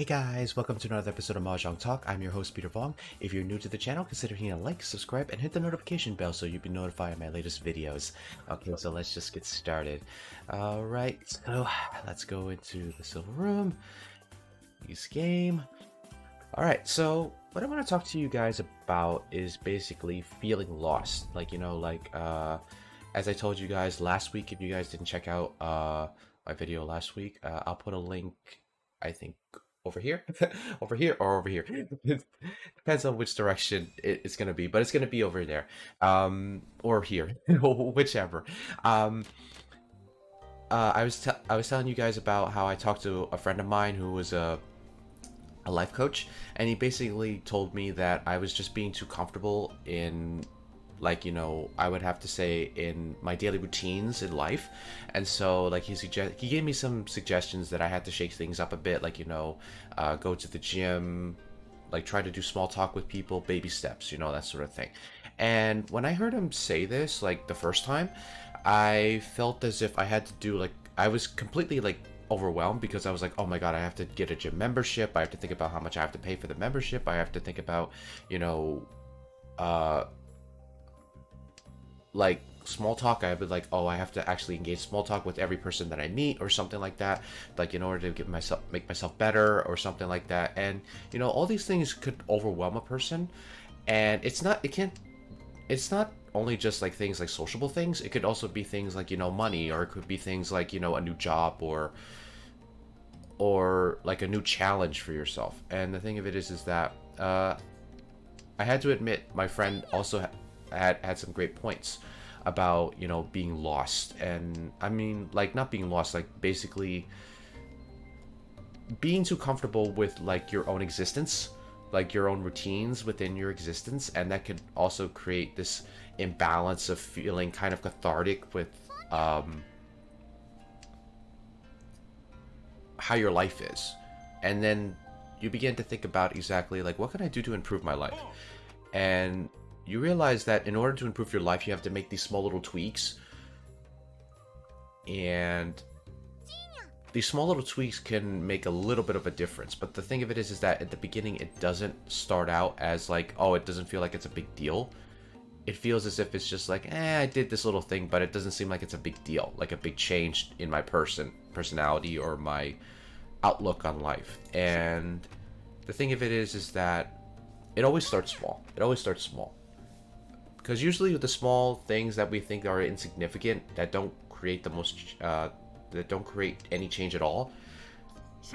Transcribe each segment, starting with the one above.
Hey guys, welcome to another episode of Mahjong Talk. I'm your host Peter Vong. If you're new to the channel, consider hitting a like, subscribe, and hit the notification bell so you'll be notified of my latest videos. Okay, so let's just get started. Alright, so let's go into the silver room. Use game. Alright, so what I want to talk to you guys about is basically feeling lost. As I told you guys last week, if you guys didn't check out my video last week, I'll put a link, I think, over here, over here, or over here. It depends on which direction it's gonna be, but it's gonna be over there, or here, whichever. I was telling you guys about how I talked to a friend of mine who was a life coach, and he basically told me that I was just being too comfortable in, like, you know, I would have to say, in my daily routines in life. And so, like, he gave me some suggestions that I had to shake things up a bit, like, you know, go to the gym, like try to do small talk with people, baby steps, you know, that sort of thing. And when I heard him say this, like, the first time, I felt as if I had to do, like, I was completely, like, overwhelmed, because I was like, oh my god, I have to get a gym membership, I have to think about how much I have to pay for the membership, I have to think about, you know, like small talk. I would like, oh, I have to actually engage small talk with every person that I meet, or something like that, like in order to make myself better, or something like that. And you know, all these things could overwhelm a person, and it's not only just like things like sociable things. It could also be things like, you know, money, or it could be things like, you know, a new job, or like a new challenge for yourself. And the thing of it is that I had to admit, my friend also had some great points about, you know, being lost. And I mean, like, not being lost, like basically being too comfortable with like your own existence, like your own routines within your existence, and that could also create this imbalance of feeling kind of cathartic with how your life is. And then you begin to think about exactly like, what can I do to improve my life? And you realize that in order to improve your life, you have to make these small little tweaks. And these small little tweaks can make a little bit of a difference. But the thing of it is that at the beginning, it doesn't start out as like, oh, it doesn't feel like it's a big deal. It feels as if it's just like, I did this little thing, but it doesn't seem like it's a big deal, like a big change in my personality or my outlook on life. And the thing of it is that it always starts small. It always starts small. Because usually the small things that we think are insignificant, that don't create that don't create any change at all,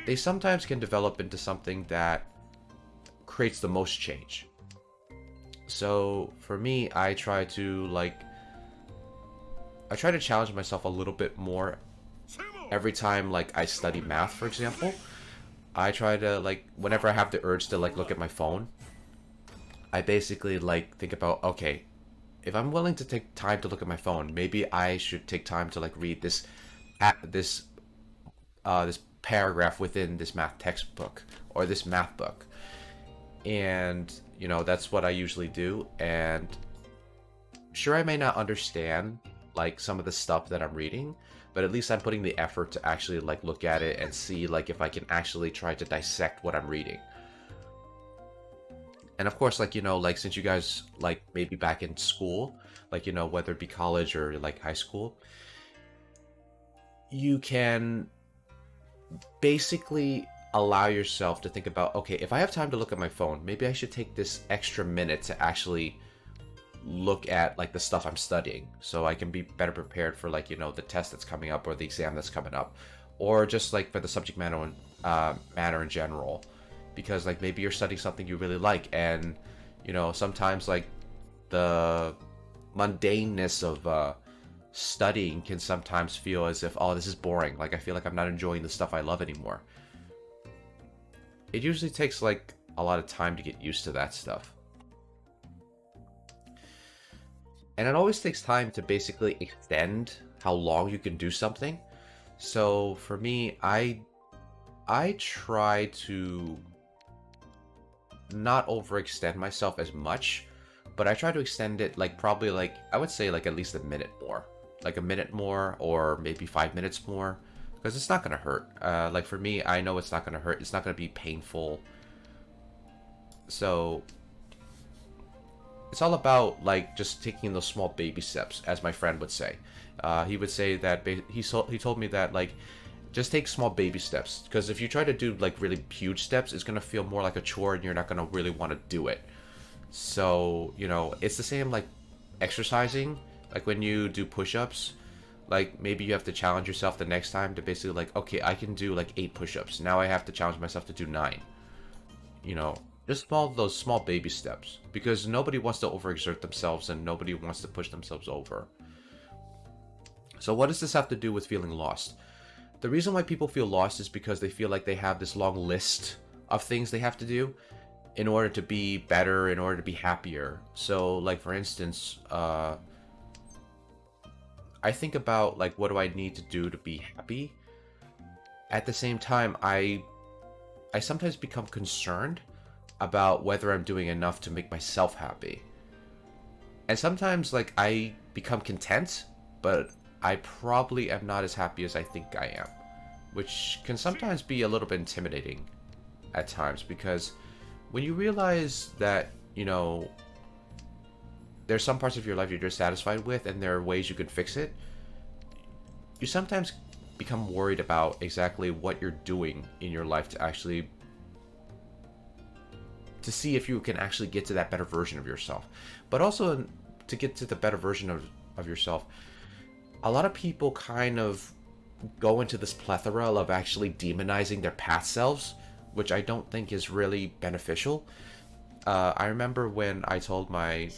they sometimes can develop into something that creates the most change. So for me, I try to challenge myself a little bit more every time, like, I study math, for example. I try to, like, whenever I have the urge to like look at my phone, I basically like think about, okay, if I'm willing to take time to look at my phone, maybe I should take time to like read this paragraph within this math textbook or this math book. And you know, that's what I usually do. And sure, I may not understand like some of the stuff that I'm reading, but at least I'm putting the effort to actually like look at it and see like if I can actually try to dissect what I'm reading. And of course, like, you know, like, since you guys, like, maybe back in school, like, you know, whether it be college or like high school, you can basically allow yourself to think about, okay, if I have time to look at my phone, maybe I should take this extra minute to actually look at like the stuff I'm studying, so I can be better prepared for, like, you know, the test that's coming up or the exam that's coming up, or just like for the subject matter in general. Because like maybe you're studying something you really like, and you know, sometimes like the mundaneness of studying can sometimes feel as if, oh, this is boring, like I feel like I'm not enjoying the stuff I love anymore. It usually takes like a lot of time to get used to that stuff, and it always takes time to basically extend how long you can do something. So for me, I try to not overextend myself as much, but I try to extend it, like, probably, like, I would say, like, at least a minute more, like a minute more, or maybe 5 minutes more, because it's not gonna hurt. Like for me, I know it's not gonna hurt. It's not gonna be painful. So it's all about like just taking those small baby steps, as my friend would say. He would say that he told me that like just take small baby steps, because if you try to do like really huge steps, it's gonna feel more like a chore and you're not gonna really want to do it. So you know, it's the same like exercising. Like when you do push-ups, like maybe you have to challenge yourself the next time to basically like, okay, I can do like 8 push-ups. Now I have to challenge myself to do 9. You know, just those small baby steps, because nobody wants to overexert themselves and nobody wants to push themselves over. So what does this have to do with feeling lost? The reason why people feel lost is because they feel like they have this long list of things they have to do in order to be better, in order to be happier. So like for instance, I think about like, what do I need to do to be happy? At the same time, I sometimes become concerned about whether I'm doing enough to make myself happy. And sometimes like I become content, but I probably am not as happy as I think I am, which can sometimes be a little bit intimidating at times, because when you realize that, you know, there's some parts of your life you're dissatisfied with and there are ways you could fix it, you sometimes become worried about exactly what you're doing in your life to see if you can actually get to that better version of yourself. But also, to get to the better version of yourself, a lot of people kind of go into this plethora of actually demonizing their past selves, which I don't think is really beneficial. I remember when I told my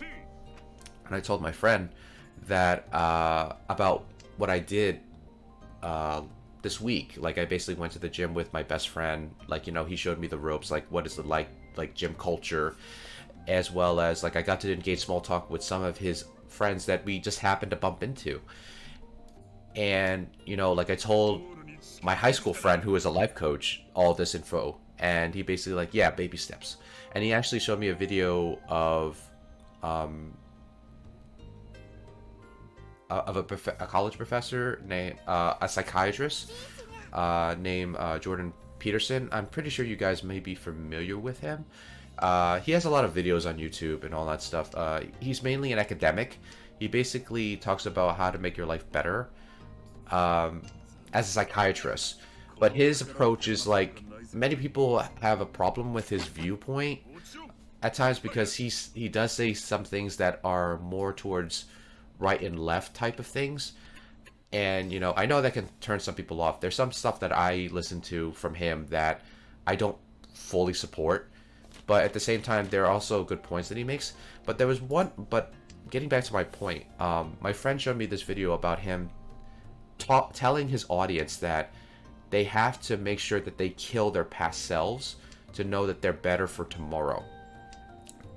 friend that about what I did this week. Like I basically went to the gym with my best friend. Like, you know, he showed me the ropes, like what is it like gym culture, as well as like I got to engage small talk with some of his friends that we just happened to bump into. And you know, like I told my high school friend who is a life coach all this info, and he basically like, yeah, baby steps. And he actually showed me a video of a college professor named a psychiatrist named Jordan Peterson. I'm pretty sure you guys may be familiar with him. He has a lot of videos on YouTube and all that stuff. He's mainly an academic. He basically talks about how to make your life better as a psychiatrist. But his approach is like, many people have a problem with his viewpoint at times, because he does say some things that are more towards right and left type of things. And you know, I know that can turn some people off. There's some stuff that I listen to from him that I don't fully support, but at the same time there are also good points that he makes. But there was one, but getting back to my point, my friend showed me this video about him telling his audience that they have to make sure that they kill their past selves to know that they're better for tomorrow,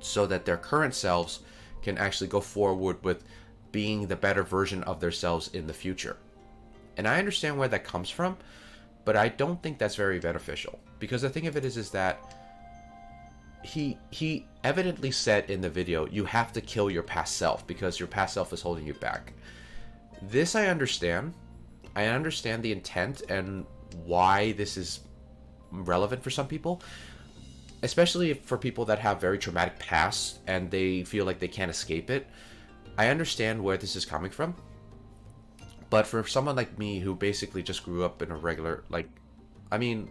so that their current selves can actually go forward with being the better version of themselves in the future. And I understand where that comes from, but I don't think that's very beneficial, because the thing of it is that he evidently said in the video, you have to kill your past self because your past self is holding you back. This I understand. I understand the intent and why this is relevant for some people, especially for people that have very traumatic pasts and they feel like they can't escape it. I understand where this is coming from. But for someone like me who basically just grew up in a regular, like, I mean,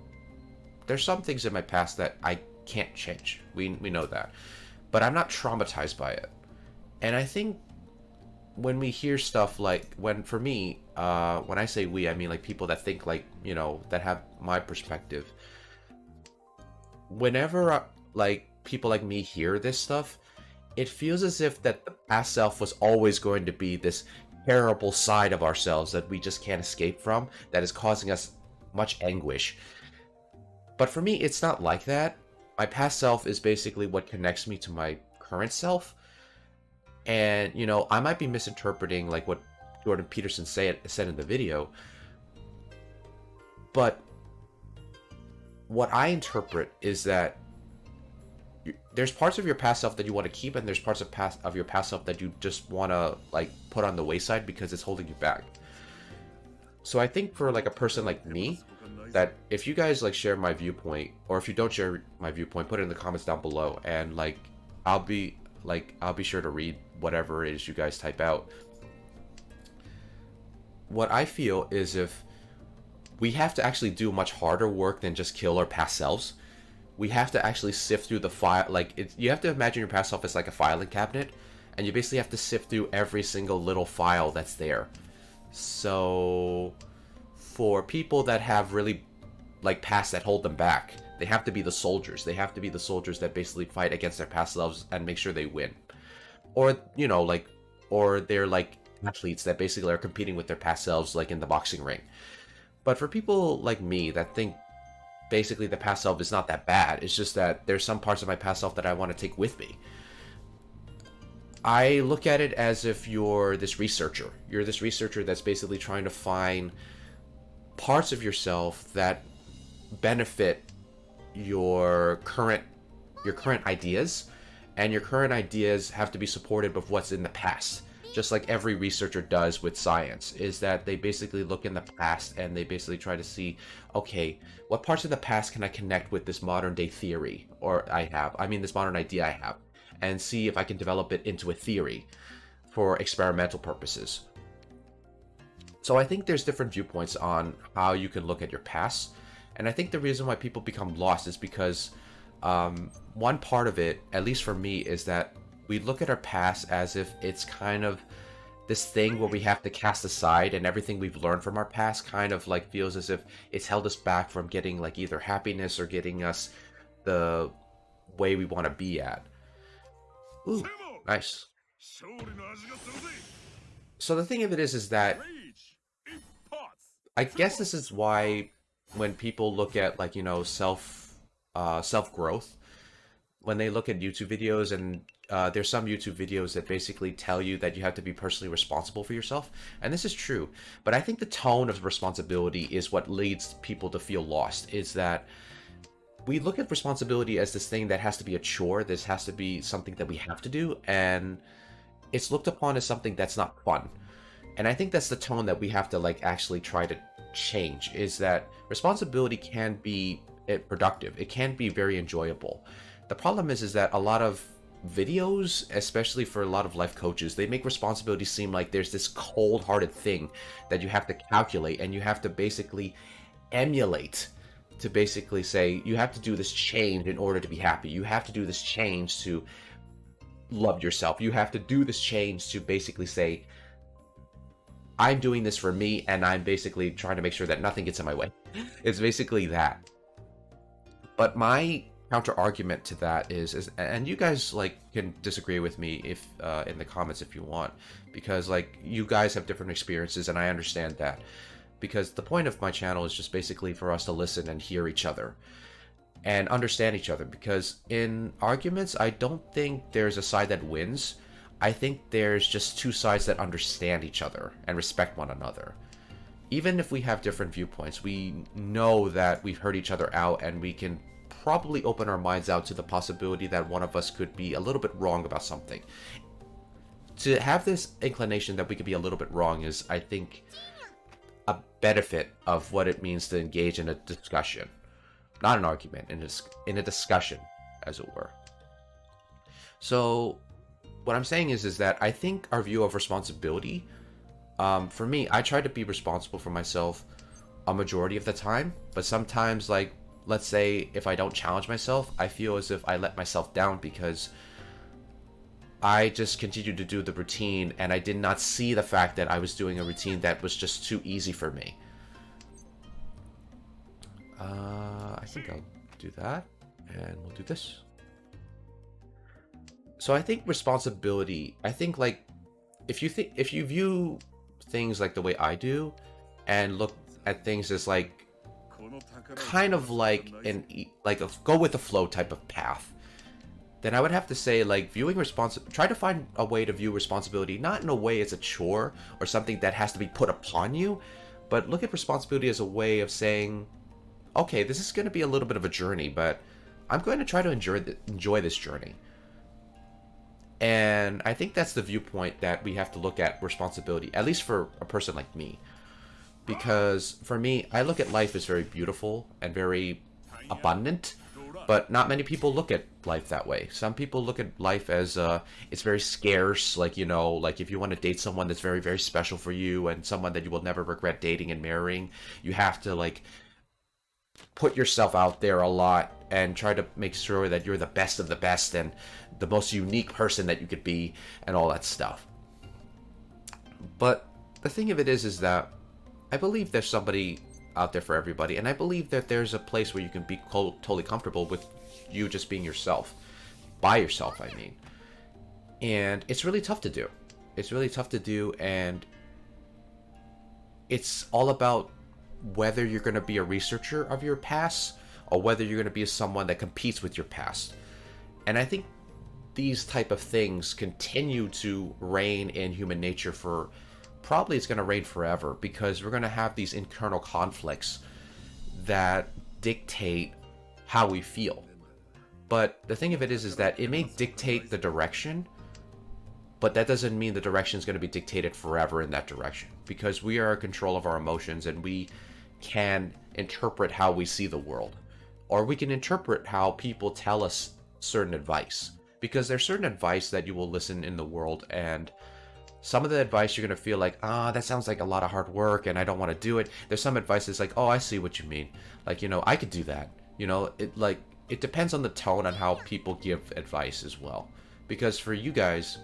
there's some things in my past that I can't change. We know that. But I'm not traumatized by it. And I think when we hear stuff like, for me, when I say we, I mean like people that think like, you know, that have my perspective. Whenever like people like me hear this stuff, it feels as if that the past self was always going to be this terrible side of ourselves that we just can't escape from, that is causing us much anguish. But for me, it's not like that. My past self is basically what connects me to my current self. And, you know, I might be misinterpreting like what Jordan Peterson said in the video, but what I interpret is that there's parts of your past self that you want to keep, and there's parts of your past self that you just want to like put on the wayside because it's holding you back. So I think for like a person like me, that if you guys like share my viewpoint, or if you don't share my viewpoint, put it in the comments down below, and like I'll be sure to read whatever it is you guys type out. What I feel is if we have to actually do much harder work than just kill our past selves. We have to actually sift through the file. Like you have to imagine your past self as like a filing cabinet, and you basically have to sift through every single little file that's there. So for people that have really like past that hold them back, they have to be the soldiers. They have to be the soldiers that basically fight against their past selves and make sure they win. Or like, or they're like athletes that basically are competing with their past selves, like in the boxing ring. But for people like me that think basically the past self is not that bad, it's just that there's some parts of my past self that I want to take with me. I look at it as if you're this researcher. You're this researcher that's basically trying to find parts of yourself that benefit your current ideas, and your current ideas have to be supported with what's in the past. Just like every researcher does with science, is that they basically look in the past and they basically try to see, okay, what parts of the past can I connect with this modern day theory this modern idea I have, and see if I can develop it into a theory for experimental purposes. So I think there's different viewpoints on how you can look at your past, and I think the reason why people become lost is because one part of it, at least for me, is that we look at our past as if it's kind of this thing where we have to cast aside, and everything we've learned from our past kind of like feels as if it's held us back from getting like either happiness or getting us the way we want to be at. Ooh, nice. So the thing of it is that I guess this is why when people look at like, self growth, when they look at YouTube videos, and there's some YouTube videos that basically tell you that you have to be personally responsible for yourself, and this is true, but I think the tone of responsibility is what leads people to feel lost. Is that we look at responsibility as this thing that has to be a chore, this has to be something that we have to do, and it's looked upon as something that's not fun. And I think that's the tone that we have to like actually try to change, is that responsibility can be productive, it can be very enjoyable. The problem is that a lot of videos, especially for a lot of life coaches, they make responsibility seem like there's this cold-hearted thing that you have to calculate and you have to basically emulate, to basically say you have to do this change in order to be happy. You have to do this change to love yourself. You have to do this change to basically say, I'm doing this for me, and I'm basically trying to make sure that nothing gets in my way. It's basically that. But my counter argument to that is, and you guys like can disagree with me if in the comments if you want, because like you guys have different experiences, and I understand that, because the point of my channel is just basically for us to listen and hear each other and understand each other. Because in arguments, I don't think there's a side that wins. I think there's just two sides that understand each other and respect one another. Even if we have different viewpoints, we know that we've heard each other out, and we can probably open our minds out to the possibility that one of us could be a little bit wrong about something. To have this inclination that we could be a little bit wrong is, I think, a benefit of what it means to engage in a discussion. Not an argument, in a discussion, as it were. So what I'm saying is that I think our view of responsibility, for me, I try to be responsible for myself a majority of the time, but sometimes, like, let's say if I don't challenge myself, I feel as if I let myself down because I just continued to do the routine, and I did not see the fact that I was doing a routine that was just too easy for me. I think I'll do that, and we'll do this. So I think responsibility, I think like if you view things like the way I do, and look at things as like kind of like a go with the flow type of path, then I would have to say like try to find a way to view responsibility not in a way as a chore or something that has to be put upon you, but look at responsibility as a way of saying, okay, this is going to be a little bit of a journey, but I'm going to try to enjoy this journey. And I think that's the viewpoint that we have to look at responsibility, at least for a person like me. Because for me, I look at life as very beautiful and very abundant, but not many people look at life that way. Some people look at life as it's very scarce, like, like if you want to date someone that's very, very special for you and someone that you will never regret dating and marrying, you have to like put yourself out there a lot and try to make sure that you're the best of the best and the most unique person that you could be and all that stuff. But the thing of it is that I believe there's somebody out there for everybody, and I believe that there's a place where you can be totally comfortable with you just being yourself, by yourself, I mean. And it's really tough to do. It's really tough to do, and it's all about whether you're going to be a researcher of your past or whether you're going to be someone that competes with your past. And I think these type of things continue to reign in human nature for probably it's going to reign forever, because we're going to have these internal conflicts that dictate how we feel. But the thing of it is that it may dictate the direction, but that doesn't mean the direction is going to be dictated forever in that direction, because we are in control of our emotions and we can interpret how we see the world, or we can interpret how people tell us certain advice, because there's certain advice that you will listen in the world, and some of the advice you're going to feel like, that sounds like a lot of hard work and I don't want to do it. There's some advice that's like, oh, I see what you mean. Like, I could do that. It depends on the tone on how people give advice as well. Because for you guys,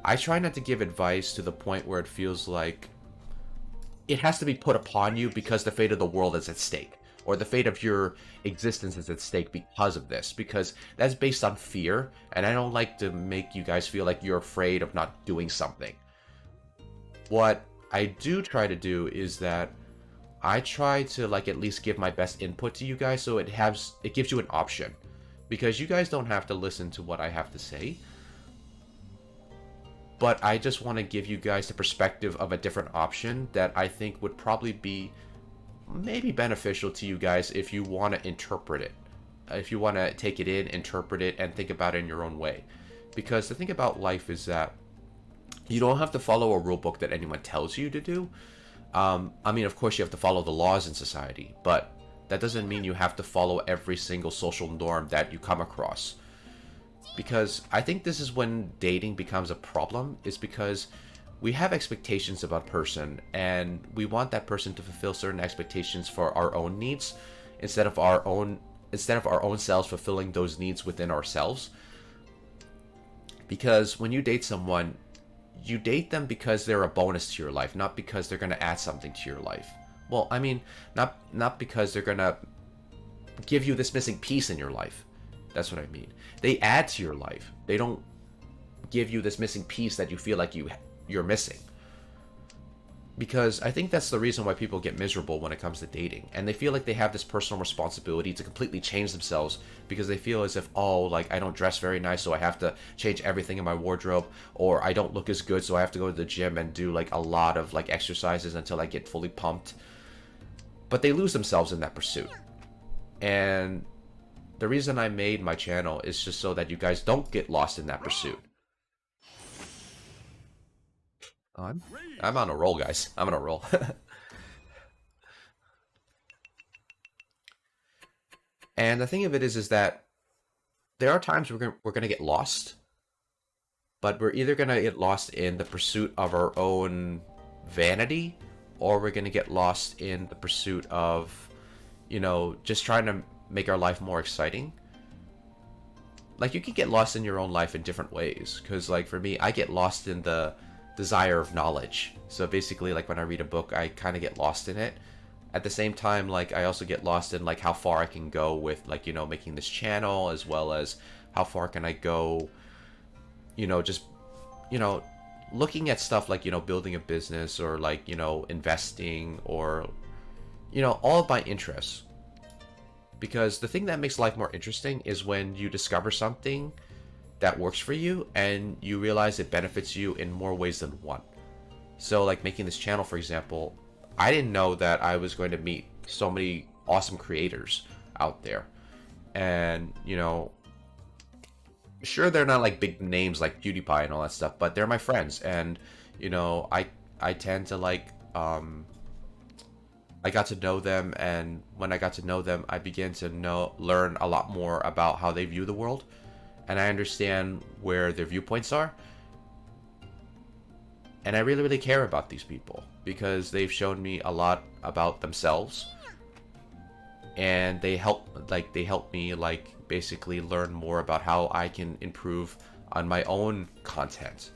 I try not to give advice to the point where it feels like it has to be put upon you because the fate of the world is at stake, or the fate of your existence is at stake because of this, because that's based on fear, and I don't like to make you guys feel like you're afraid of not doing something. What I do try to do is that I try to like at least give my best input to you guys, so it gives you an option, because you guys don't have to listen to what I have to say, but I just want to give you guys the perspective of a different option that I think would probably be maybe beneficial to you guys if you want to interpret it, if you want to take it in, interpret it, and think about it in your own way. Because the thing about life is that you don't have to follow a rule book that anyone tells you to do. I mean, of course you have to follow the laws in society, but that doesn't mean you have to follow every single social norm that you come across. Because I think this is when dating becomes a problem, is because we have expectations about a person, and we want that person to fulfill certain expectations for our own needs instead of our own selves fulfilling those needs within ourselves. Because when you date someone, you date them because they're a bonus to your life, not because they're going to add something to your life. Well, I mean, not because they're going to give you this missing piece in your life. That's what I mean. They add to your life. They don't give you this missing piece that you feel like you're missing. Because I think that's the reason why people get miserable when it comes to dating. And they feel like they have this personal responsibility to completely change themselves, because they feel as if, like, I don't dress very nice, so I have to change everything in my wardrobe. Or I don't look as good, so I have to go to the gym and do, like, a lot of, like, exercises until I get fully pumped. But they lose themselves in that pursuit. And the reason I made my channel is just so that you guys don't get lost in that pursuit. I'm on a roll, guys. I'm on a roll. And the thing of it is that there are times we're gonna get lost, but we're either gonna get lost in the pursuit of our own vanity, or we're gonna get lost in the pursuit of, just trying to make our life more exciting. Like, you can get lost in your own life in different ways, because, like, for me, I get lost in the desire of knowledge. So basically, like, when I read a book, I kind of get lost in it. At the same time, like, I also get lost in, like, how far I can go with, like, making this channel, as well as how far can I go, just, looking at stuff like, building a business, or, like, investing, or, all of my interests. Because the thing that makes life more interesting is when you discover something that works for you and you realize it benefits you in more ways than one. So, like, making this channel, for example, I didn't know that I was going to meet so many awesome creators out there. And, sure, they're not like big names like PewDiePie and all that stuff, but they're my friends. And, I tend to like, I got to know them, and when I got to know them, I began to learn a lot more about how they view the world, and I understand where their viewpoints are. And I really, really care about these people because they've shown me a lot about themselves, and they help me like basically learn more about how I can improve on my own content.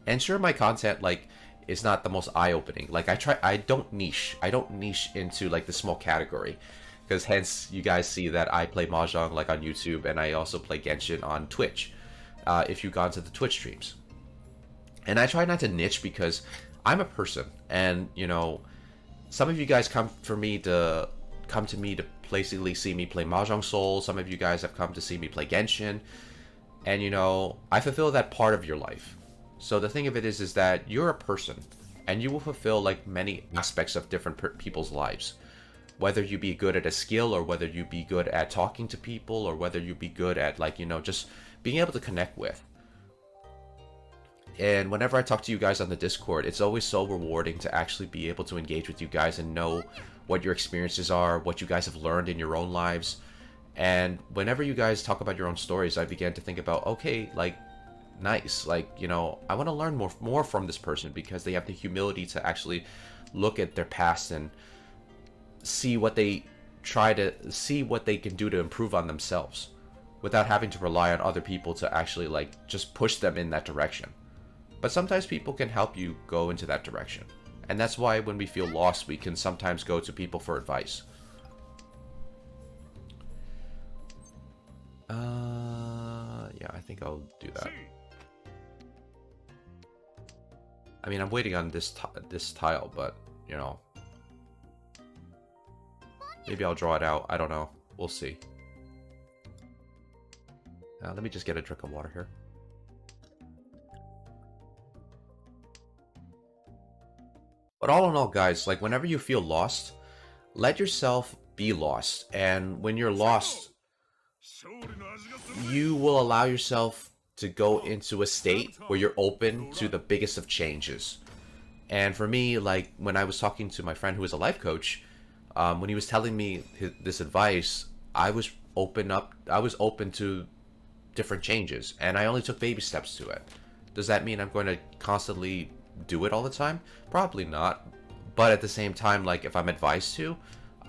And sure, my content like is not the most eye-opening. Like I don't niche into like the small category, because hence you guys see that I play Mahjong like on YouTube, and I also play Genshin on Twitch. If you've gone to the Twitch streams, and I try not to niche because I'm a person, and you know, some of you guys come to me to basically see me play Mahjong Soul. Some of you guys have come to see me play Genshin, and you know, I fulfill that part of your life. So the thing of it is that you're a person, and you will fulfill like many aspects of different people's lives. Whether you be good at a skill, or whether you be good at talking to people, or whether you be good at like, you know, just being able to connect with. And whenever I talk to you guys on the Discord, it's always so rewarding to actually be able to engage with you guys and know what your experiences are, what you guys have learned in your own lives. And whenever you guys talk about your own stories, I began to think about, okay, like, nice, like, you know, I want to learn more from this person, because they have the humility to actually look at their past and see what they can do to improve on themselves without having to rely on other people to actually like just push them in that direction. But sometimes people can help you go into that direction, and that's why when we feel lost, we can sometimes go to people for advice. Yeah, I think I'll do that. I mean, I'm waiting on this tile, but you know, maybe I'll draw it out. I don't know. We'll see. Let me just get a drink of water here. But all in all, guys, like whenever you feel lost, let yourself be lost. And when you're lost, you will allow yourself to go into a state where you're open to the biggest of changes. And for me, like when I was talking to my friend who is a life coach, when he was telling me this advice, I was open to different changes, and I only took baby steps to it. Does that mean I'm going to constantly do it all the time? Probably not. But at the same time, like if I'm advised to,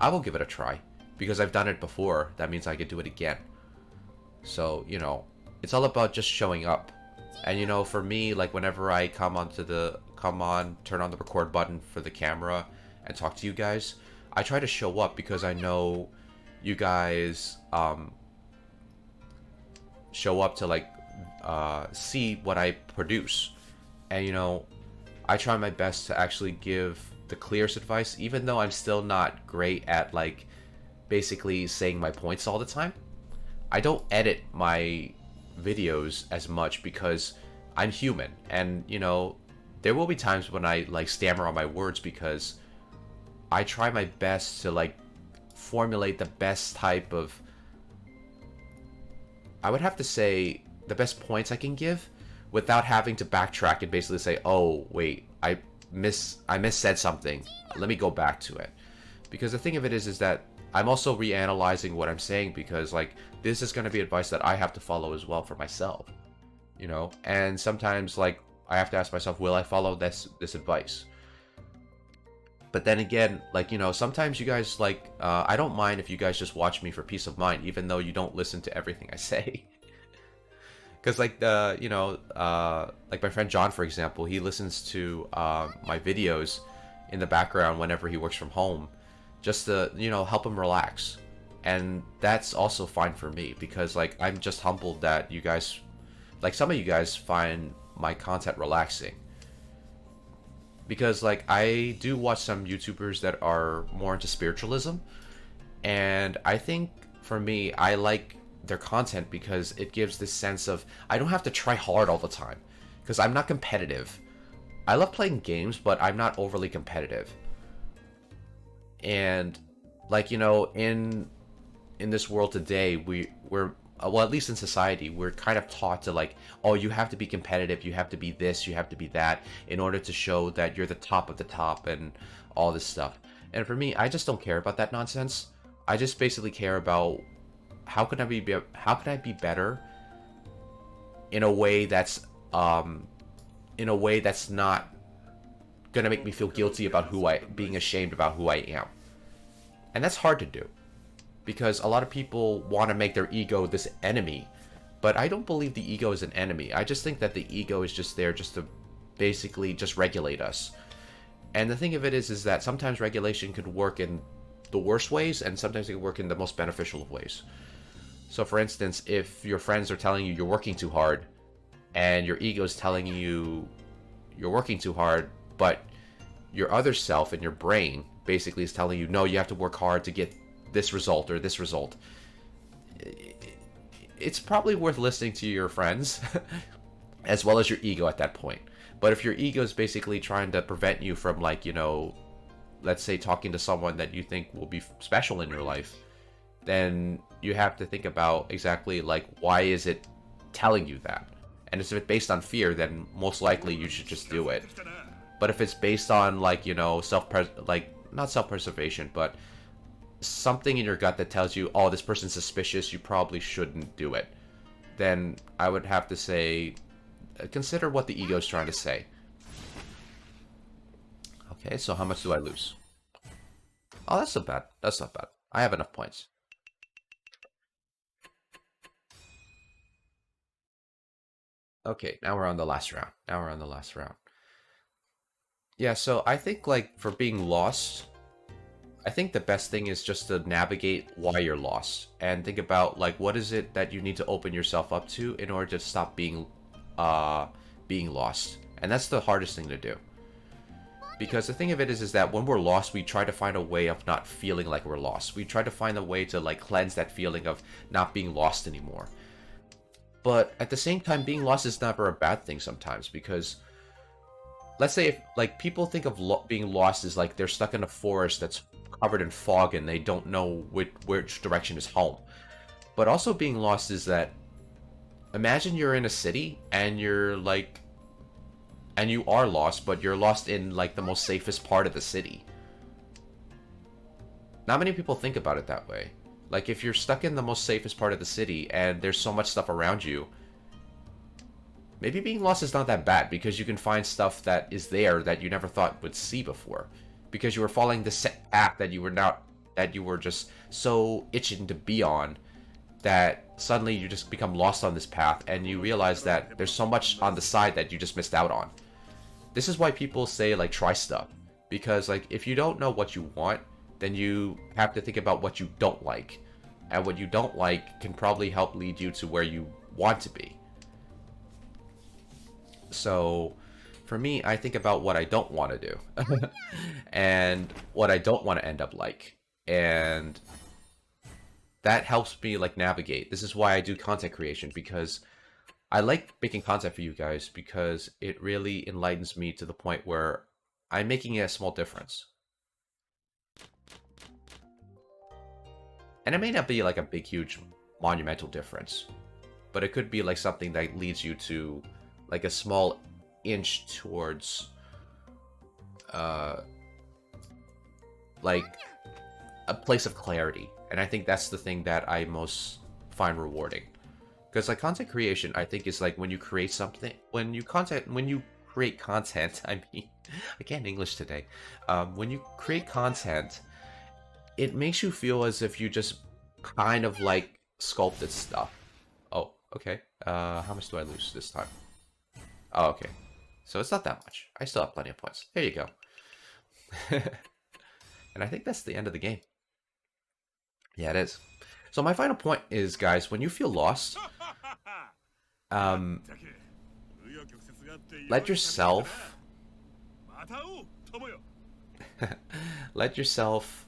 I will give it a try, because I've done it before. That means I could do it again. So, you know, it's all about just showing up. And you know, for me, like whenever I turn on the record button for the camera and talk to you guys, I try to show up because I know you guys show up to like see what I produce. And you know, I try my best to actually give the clearest advice, even though I'm still not great at like basically saying my points all the time. I don't edit my videos as much because I'm human, and you know, there will be times when I like stammer on my words, because I try my best to like formulate the best type of, I would have to say, the best points I can give without having to backtrack and basically say, oh wait, I missaid something, let me go back to it. Because the thing of it is that I'm also reanalyzing what I'm saying, because like this is going to be advice that I have to follow as well for myself, you know. And sometimes like I have to ask myself, will I follow this advice? But then again, like, you know, sometimes you guys like I don't mind if you guys just watch me for peace of mind, even though you don't listen to everything I say. Because like you know, like my friend John, for example, he listens to my videos in the background whenever he works from home, just to, you know, help him relax. And that's also fine for me, because like I'm just humbled that you guys, like some of you guys, find my content relaxing. Because like I do watch some YouTubers that are more into spiritualism, and I think for me, I like their content because it gives this sense of I don't have to try hard all the time, because I'm not competitive. I love playing games, but I'm not overly competitive. And like, you know, in this world today, we're well, at least in society, we're kind of taught to like, oh, you have to be competitive, you have to be this, you have to be that, in order to show that you're the top of the top and all this stuff. And for me, I just don't care about that nonsense. I just basically care about how can I be better in a way that's not gonna make me feel guilty about being ashamed about who I am. And that's hard to do, because a lot of people want to make their ego this enemy, but I don't believe the ego is an enemy. I just think that the ego is just there just to basically just regulate us. And the thing of it is that sometimes regulation could work in the worst ways, and sometimes it can work in the most beneficial of ways. So for instance, if your friends are telling you you're working too hard, and your ego is telling you you're working too hard, but your other self in your brain basically is telling you, no, you have to work hard to get this result or this result. It's probably worth listening to your friends as well as your ego at that point. But if your ego is basically trying to prevent you from, like, you know, let's say talking to someone that you think will be special in your life, then you have to think about exactly, like, why is it telling you that? And if it's based on fear, then most likely you should just do it. But if it's based on, like, you know, not self-preservation, but something in your gut that tells you, oh, this person's suspicious, you probably shouldn't do it, then I would have to say, consider what the ego is trying to say. Okay, so how much do I lose? Oh, that's not bad. That's not bad. I have enough points. Okay, now we're on the last round. Yeah, so I think, like, for being lost, I think the best thing is just to navigate why you're lost and think about, like, what is it that you need to open yourself up to in order to stop being lost. And that's the hardest thing to do. Because the thing of it is that when we're lost, we try to find a way of not feeling like we're lost. We try to find a way to, like, cleanse that feeling of not being lost anymore. But at the same time, being lost is never a bad thing sometimes, because let's say if, like, people think of being lost as like they're stuck in a forest that's covered in fog and they don't know which direction is home. But also being lost is that, imagine you're in a city and you're like, and you are lost, but you're lost in, like, the most safest part of the city. Not many people think about it that way. Like, if you're stuck in the most safest part of the city and there's so much stuff around you, maybe being lost is not that bad, because you can find stuff that is there that you never thought would see before, because you were following the set path that you were just so itching to be on, that suddenly you just become lost on this path and you realize that there's so much on the side that you just missed out on. This is why people say, like, try stuff, because, like, if you don't know what you want, then you have to think about what you don't like, and what you don't like can probably help lead you to where you want to be. So for me, I think about what I don't want to do and what I don't want to end up like, and that helps me, like, navigate. This is why I do content creation, because I like making content for you guys, because it really enlightens me to the point where I'm making a small difference. And it may not be like a big, huge, monumental difference, but it could be like something that leads you to, like, a small inch towards, like, a place of clarity. And I think that's the thing that I most find rewarding. Because, like, content creation, I think, is like when you create something, when you create content, I mean, I can't English today. When you create content, it makes you feel as if you just kind of, like, sculpted stuff. Oh, okay. How much do I lose this time? Oh, okay. So it's not that much. I still have plenty of points. There you go. And I think that's the end of the game. Yeah, it is. So my final point is, guys, when you feel lost, let yourself let yourself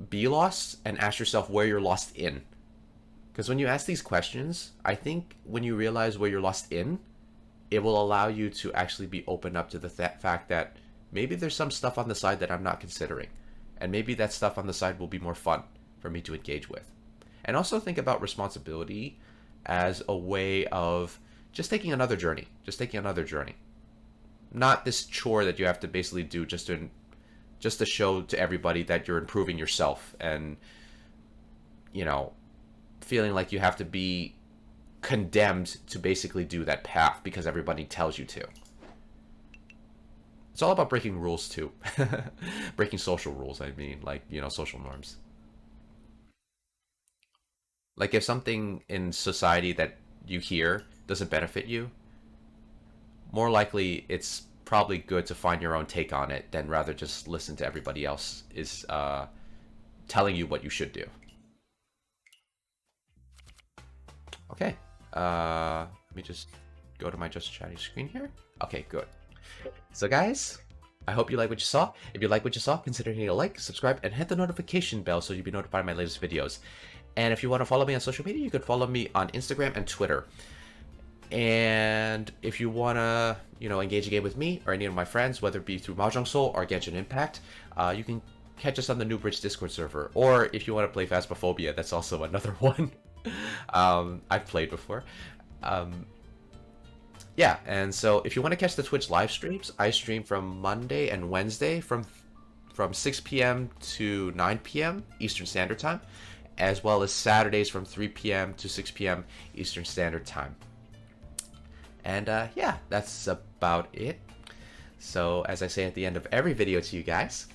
be lost and ask yourself where you're lost in. Because when you ask these questions, I think when you realize where you're lost in, it will allow you to actually be open up to the fact that maybe there's some stuff on the side that I'm not considering. And maybe that stuff on the side will be more fun for me to engage with. And also think about responsibility as a way of just taking another journey. Just taking another journey. Not this chore that you have to basically do just to show to everybody that you're improving yourself and, you know, feeling like you have to be condemned to basically do that path because everybody tells you to. It's all about breaking rules too. Breaking social rules, I mean, like, you know, social norms. Like if something in society that you hear doesn't benefit you, more likely it's probably good to find your own take on it than rather just listen to everybody else is telling you what you should do. Okay. Let me just go to my just chatting screen here. Okay, good. So guys, I hope you like what you saw. If you like what you saw, consider hitting a like, subscribe, and hit the notification bell so you'll be notified of my latest videos. And if you want to follow me on social media, you can follow me on Instagram and Twitter. And if you want to, you know, engage again with me or any of my friends, whether it be through Mahjong Soul or Genshin Impact, you can catch us on the New Bridge Discord server. Or if you want to play Phasmophobia, that's also another one. I've played before. Yeah, and so if you want to catch the Twitch live streams, I stream from Monday and Wednesday from 6 p.m. to 9 p.m. Eastern Standard Time, as well as Saturdays from 3 p.m. to 6 p.m. Eastern Standard Time. And yeah, that's about it. So as I say at the end of every video to you guys,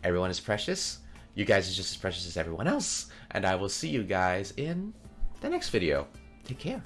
everyone is precious. You guys are just as precious as everyone else. And I will see you guys in the next video. Take care.